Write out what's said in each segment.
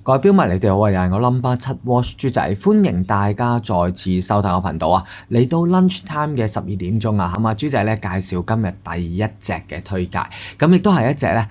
各位標迷，你哋好啊！又係我 Number 7 Watch 豬仔，歡迎大家再次收睇我頻道啊！嚟到 lunch time 嘅12點鐘啊，咁啊豬仔咧介紹今日第一隻嘅推介，咁亦都係一隻咧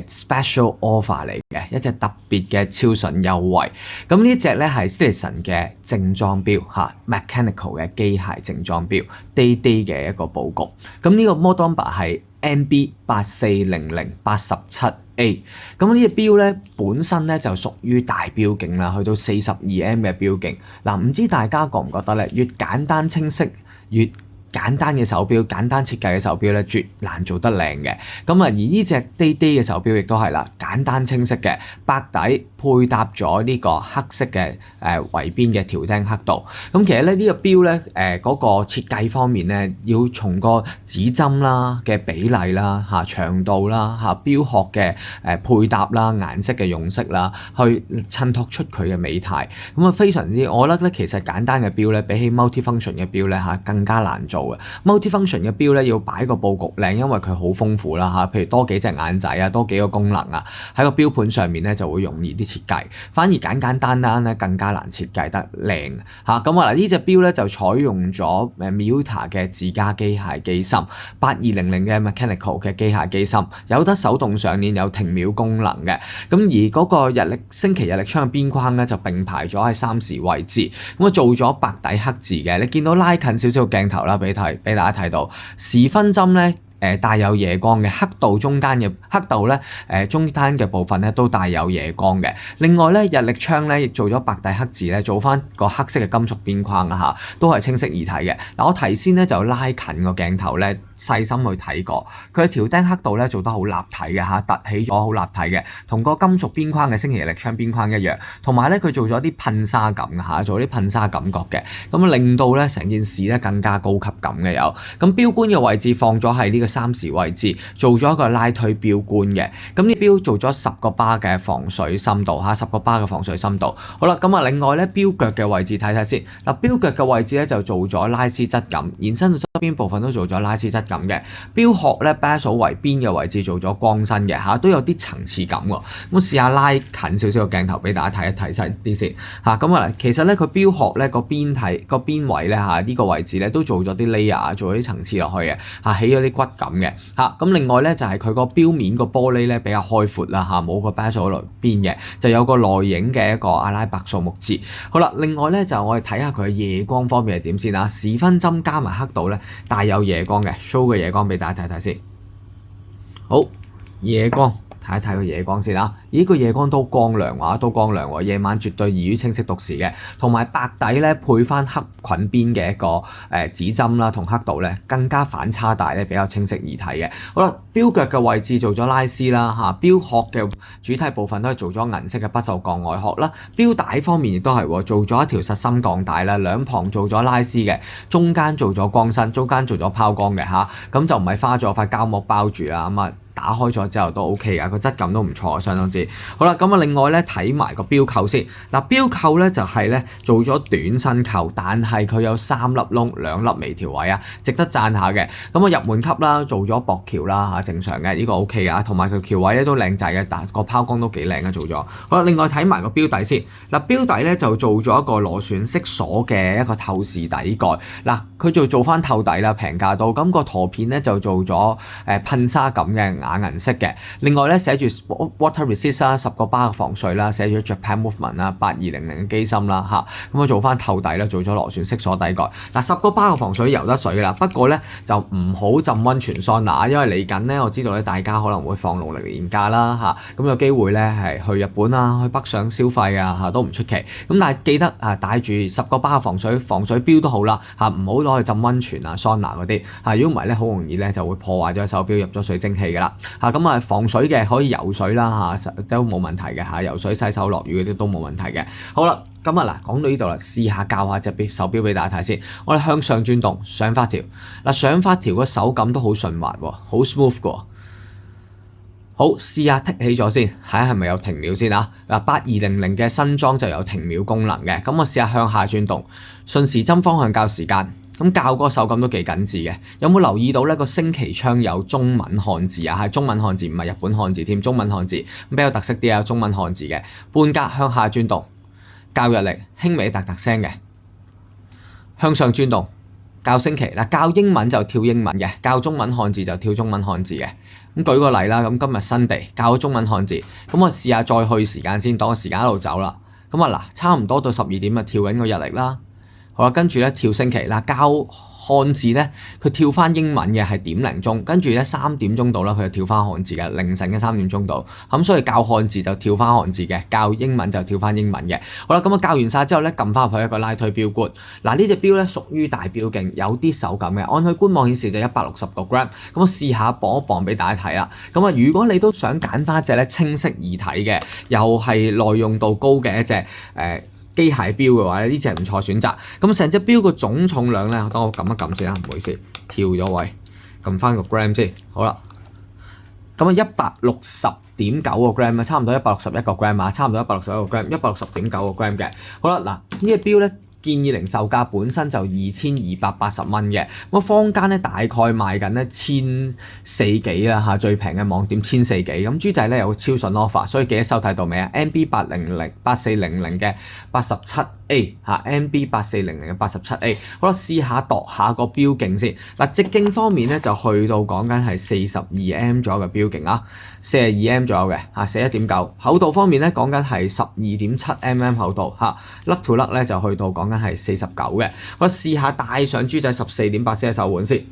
special offer 嚟嘅，一隻特別嘅超筍優惠。咁呢隻咧係 Citizen 嘅正裝錶嚇 ，mechanical 嘅機械正裝錶 ，day 嘅一個佈局。咁呢個 model number 係MB840087A，咁呢隻錶咧本身咧就屬於大錶徑啦，去到42M 嘅錶徑。嗱，唔知大家覺唔覺得咧？越簡單清晰，越簡單嘅手錶，簡單設計嘅手錶咧，絕難做得靚嘅。咁啊，而呢隻 day 嘅手錶亦都係啦，簡單清晰嘅，白底配搭咗呢個黑色嘅圍邊嘅條釘刻度。咁其實咧呢個錶咧嗰個設計方面咧，要從個指針啦嘅比例啦嚇、長度啦嚇、錶殼嘅配搭啦、顏色嘅用色啦，去襯托出佢嘅美態。咁啊非常之，我覺得咧其實簡單嘅錶咧，比起 multi-function 嘅錶咧嚇更加難做。multi-function 嘅錶咧要擺個佈局靚，因為佢好豐富啦嚇，譬如多幾隻眼仔啊，多幾個功能啊，喺個錶盤上面咧就會容易啲設計。反而簡簡單單咧更加難設計得靚嚇。咁啊嗱，呢隻錶咧就採用咗Miuta 嘅自家機械機芯，8200嘅 mechanical 嘅機械機芯，有得手動上鏈，有停秒功能嘅。咁而嗰個星期日曆槍嘅邊框咧就並排咗喺3時位置，咁啊做咗白底黑字嘅。你見到拉近少少個鏡頭啦，俾大家睇到時分針咧。帶有夜光嘅刻度，中間嘅刻度咧，中間嘅部分咧都帶有夜光嘅。另外咧，日曆槍咧亦做咗白底黑字咧，做翻個黑色嘅金屬邊框啊嚇，都係清晰易睇嘅。嗱，我提先咧就拉近個鏡頭咧，細心去睇過，佢嘅條釘刻度咧做得好立體嘅嚇，凸起咗好立體嘅，同個金屬邊框嘅星期日曆槍邊框一樣。同埋咧，佢做咗啲噴砂感嚇，做啲噴砂感覺嘅，咁令到咧成件事咧更加高級感嘅有。咁錶冠嘅位置放咗喺呢個3時位置，做咗一個拉推錶冠嘅。咁呢錶做咗10個巴嘅防水深度嚇，10個巴嘅防水深度。好啦，咁啊另外咧錶腳嘅位置睇睇先。嗱，錶腳嘅位置咧就做咗拉絲質感，延伸到側邊部分都做咗拉絲質感嘅。錶殼咧 bezel 圍邊嘅位置做咗光身嘅嚇，都有啲層次感喎。咁試下拉近少少個鏡頭俾大家睇一睇細啲先嚇。咁啊其實咧佢錶殼咧個邊位咧嚇，呢個位置咧都做咗啲 layer， 做咗啲層次落去嘅嚇，起咗啲骨感嘅。咁另外咧就係佢個錶面個玻璃咧比較開闊啦嚇，冇個 bezel 落邊嘅，就有個內影嘅一個阿拉伯數目字。好啦，另外咧就我哋睇下佢嘅夜光方面係點先啊？時分針加埋刻度咧帶有夜光嘅 ，show 嘅夜光俾大家睇睇先。好，夜光。睇一睇個夜光先啦，咦個夜光都光亮喎，都光亮喎，夜晚絕對易於清晰讀時嘅，同埋白底咧配翻黑裙邊嘅一個指針啦，同刻度咧更加反差大咧，比較清晰易睇嘅。好啦，錶腳嘅位置做咗拉絲啦嚇，錶殼嘅主體部分都係做咗銀色嘅不鏽鋼外殼啦，錶帶方面亦都係做咗一條實心鋼帶啦，兩旁做咗拉絲嘅，中間做咗光身，中間做咗拋光嘅嚇，咁就唔係花咗塊膠膜包住啦，咁啊。打開咗之後都 OK 㗎，個質感都唔錯，相當之好啦。咁啊，另外咧睇埋個錶扣先。嗱，錶扣咧就係咧做咗短身扣，但係佢有3粒窿，2粒微調位啊，值得讚下嘅。咁啊，入門級啦，做咗薄橋啦嚇，正常嘅呢個 OK 㗎。同埋佢橋位咧都靚仔嘅，但個拋光都幾靚嘅做咗。好啦，另外睇埋個錶底先。嗱，錶底咧就做咗一個螺旋式鎖嘅一個透視底蓋。嗱，佢就做翻透底啦，平價到。咁個陀片咧就做咗噴砂感嘅。啞銀色嘅，另外咧寫住 water resist 啦，10個巴嘅防水啦，寫住 Japan Movement 啦，8200嘅機芯啦嚇，咁啊做翻透底啦，做咗螺旋式鎖底蓋。嗱，10個巴嘅防水游得水啦，不過咧就唔好浸溫泉桑拿，因為嚟緊咧我知道咧大家可能會放農曆年假啦嚇，咁有機會咧係去日本啊，去北上消費啊嚇都唔出奇。咁但係記得啊帶住10個巴嘅防水錶都好啦嚇，唔好攞去浸溫泉啊桑拿嗰啲嚇，如果唔係咧好容易咧就會破壞咗手錶入咗水蒸氣㗎啦。咁啊防水嘅可以游水啦嚇，都冇問題嘅嚇，游水洗手落雨嗰啲都冇問題嘅。好啦，咁啊嗱講到呢度啦，試下教下隻手錶俾大家睇先。我哋向上轉動上發條，嗱上發條個手感都好順滑喎，好 smooth 嘅喎。好，試下剔起咗先，睇下係咪有停秒先啊！嗱，8200嘅新裝就有停秒功能嘅，咁我試下向下轉動，順時針方向校時間，咁校嗰個手感都幾緊緻嘅。有冇留意到呢個升旗窗有中文漢字啊？係中文漢字，唔係日本漢字添，中文漢字咁比較特色啲啊，中文漢字嘅。半格向下轉動，校日曆，輕微突突聲嘅。向上轉動，校升旗嗱，校英文就跳英文嘅，校中文漢字就跳中文漢字嘅。咁舉個例啦，咁今日新地校咗中文漢字，咁我試下再去時間先，當個時間一路走啦。咁啊嗱，差唔多到12點啊，跳緊個日曆啦。好啦，跟住咧跳升旗嗱，校漢字咧，佢跳翻英文嘅係點零鐘，跟住咧3點鐘度啦，佢就跳翻漢字嘅，凌晨嘅3點鐘度。咁所以校漢字就跳翻漢字嘅，校英文就跳翻英文嘅。好啦，咁啊校完晒之後咧，撳翻入去一個拉推錶冠。嗱，呢隻錶咧屬於大錶徑，有啲手感嘅。按佢官網顯示就160個 gram。咁我試下磅一磅俾大家睇啦。咁啊，如果你都想揀翻一隻咧清晰易睇嘅，又係耐用度高嘅一隻機械錶嘅話咧，呢隻唔錯選擇。咁成隻錶個總重量咧，等我撳一撳先啦，唔好意思，跳咗位，撳翻個 gram 先。好啦，咁啊160.9個 gram 啊，差唔多161個 gram 啊，差唔多161個 gram，160.9個 gram 嘅。好啦，嗱呢隻錶咧，建議零售價本身就2280蚊嘅，咁坊間咧大概賣緊咧1400幾啦嚇，最平嘅網店1400幾。咁豬仔咧有個超筍 offer，所以記得收睇到未啊？MB8400嘅87A 嚇，MB8400嘅87A。好啦，試下度下個錶徑先。嗱，直徑方面咧就去到講緊係42M 左右嘅錶徑啊，42M 左右嘅嚇，41.9。厚度方面咧講緊係12.7mm 厚度嚇，甩to 甩咧就去到講緊係49嘅。我試下戴上豬仔14.8C 手環先。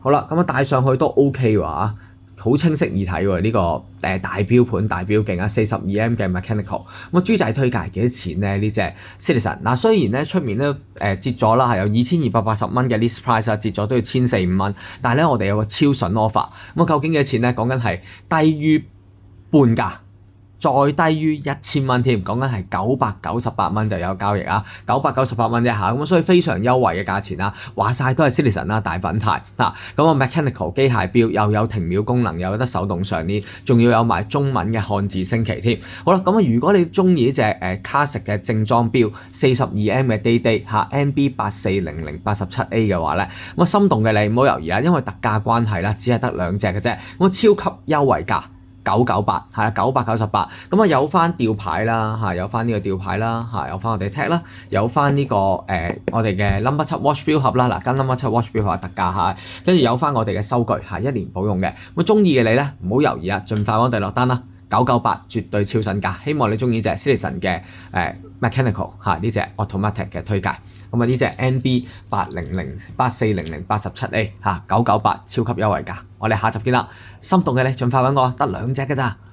好啦，咁啊戴上去都 OK 喎嚇，好清晰易睇喎呢個大錶盤大錶徑啊，42M 嘅 mechanical。咁豬仔推介幾多錢咧？呢隻 Citizen 嗱，雖然咧出面咧折咗啦，係有2280蚊嘅 list price 啊，折咗都要1400蚊，但係咧我哋有個超筍 offer。咁啊究竟幾多錢咧？講緊係低於半價。再低於1000蚊添，講緊係998蚊就有交易啊，998蚊一下，咁所以非常優惠嘅價錢啦。話晒都係 Citizen 啦，大品牌嗱，咁啊 mechanical 機械錶又有停秒功能，又有得手動上鏈，仲要有埋中文嘅漢字升旗添。好啦，咁啊如果你中意呢隻classic 嘅正裝錶42M 嘅 day 嚇 MB8400 87A 嘅話咧，咁啊心動嘅你唔好猶豫啦，因為特價關係啦，只係得2隻嘅啫，咁超級優惠價。998係啦，998咁啊有翻吊牌啦嚇，有翻呢個吊牌啦嚇，有翻我哋 tag 啦，有翻呢個我哋嘅 number 7 watch 錶盒啦，嗱跟 number 7 watch 錶盒特價嚇，跟住有翻我哋嘅收據係1年保用嘅。咁中意嘅你咧唔好猶豫啊，盡快幫我哋落單啦，998絕對超神價，希望你中意隻 Citizen 嘅mechanical 嚇呢隻 automatic 嘅推介。咁啊呢隻 MB8400 87A 嚇998超級優惠價，我哋下集見啦！心動嘅你盡快揾我，得2隻㗎咋〜